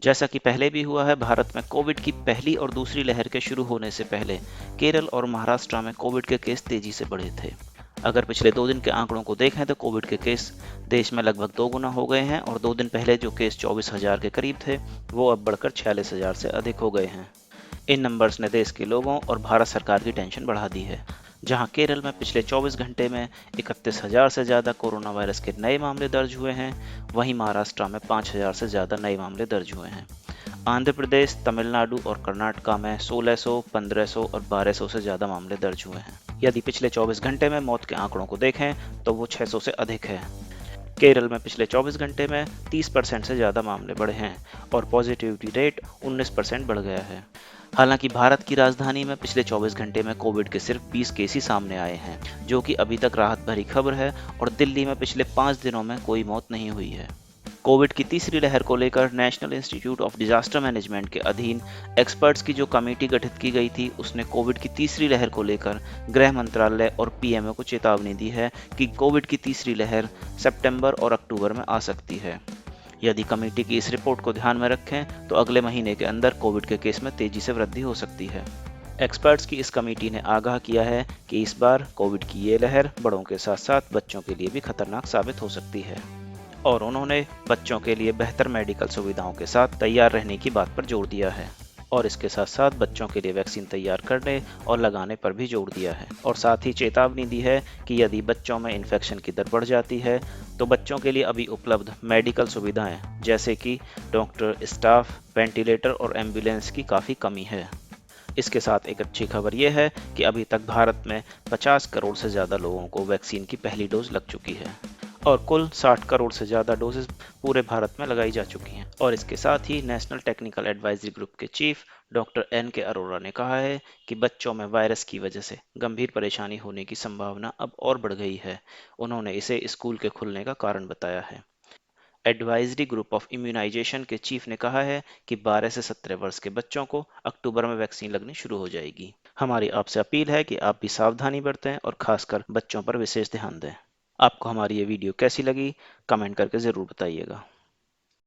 जैसा कि पहले भी हुआ है, भारत में कोविड की पहली और दूसरी लहर के शुरू होने से पहले केरल और महाराष्ट्र में कोविड के केस तेजी से बढ़े थे। अगर पिछले 2 दिन के आंकड़ों को देखें तो कोविड के केस देश में लगभग 2 गुना हो गए हैं और 2 दिन पहले जो केस 24,000 के करीब थे, वो अब बढ़कर 46,000 से अधिक हो गए हैं। इन नंबर्स ने देश के लोगों और भारत सरकार की टेंशन बढ़ा दी है। जहां केरल में पिछले 24 घंटे में 31,000 से ज़्यादा कोरोना वायरस के नए मामले दर्ज हुए हैं, वहीं महाराष्ट्र में 5,000 से ज़्यादा नए मामले दर्ज हुए हैं। आंध्र प्रदेश, तमिलनाडु और कर्नाटका में 1600, 1500 और 1200 से ज़्यादा मामले दर्ज हुए हैं। यदि पिछले 24 घंटे में मौत के आंकड़ों को देखें तो वो 600 से अधिक है। केरल में पिछले 24 घंटे में 30% से ज़्यादा मामले बढ़े हैं और पॉजिटिविटी रेट 19% बढ़ गया है। हालांकि भारत की राजधानी में पिछले 24 घंटे में कोविड के सिर्फ 20 केस ही सामने आए हैं, जो कि अभी तक राहत भरी खबर है, और दिल्ली में पिछले 5 दिनों में कोई मौत नहीं हुई है। कोविड की तीसरी लहर को लेकर national institute of disaster management के अधीन एक्सपर्ट्स की जो कमेटी गठित की गई थी, उसने कोविड की तीसरी लहर को लेकर गृह मंत्रालय और पीएमओ को चेतावनी दी है कि कोविड की तीसरी लहर सितंबर और अक्टूबर में आ सकती है। यदि कमेटी की इस रिपोर्ट को ध्यान में रखें तो अगले महीने के अंदर कोविड के केस में तेजी से वृद्धि हो सकती है। एक्सपर्ट्स की इस कमेटी ने आगाह किया है कि इस बार कोविड की ये लहर बड़ों के साथ साथ बच्चों के लिए भी खतरनाक साबित हो सकती है, और उन्होंने बच्चों के लिए बेहतर मेडिकल सुविधाओं के साथ तैयार रहने की बात पर जोर दिया है, और इसके साथ साथ बच्चों के लिए वैक्सीन तैयार करने और लगाने पर भी जोर दिया है, और साथ ही चेतावनी दी है कि यदि बच्चों में इन्फेक्शन की दर बढ़ जाती है तो बच्चों के लिए अभी उपलब्ध मेडिकल सुविधाएं जैसे कि डॉक्टर, स्टाफ, वेंटिलेटर और एम्बुलेंस की काफ़ी कमी है। इसके साथ एक अच्छी खबर यह है कि अभी तक भारत में 50 करोड़ से ज़्यादा लोगों को वैक्सीन की पहली डोज लग चुकी है और कुल 60 करोड़ से ज़्यादा डोजेस पूरे भारत में लगाई जा चुकी हैं। और इसके साथ ही नेशनल टेक्निकल एडवाइजरी ग्रुप के चीफ डॉक्टर एन के अरोरा ने कहा है कि बच्चों में वायरस की वजह से गंभीर परेशानी होने की संभावना अब और बढ़ गई है। उन्होंने इसे स्कूल के खुलने का कारण बताया है। एडवाइजरी ग्रुप ऑफ इम्यूनाइजेशन के चीफ ने कहा है कि 12 से 17 वर्ष के बच्चों को अक्टूबर में वैक्सीन लगनी शुरू हो जाएगी। हमारी आपसे अपील है कि आप भी सावधानी बरतें और खासकर बच्चों पर विशेष ध्यान दें। आपको हमारी ये वीडियो कैसी लगी, कमेंट करके ज़रूर बताइएगा।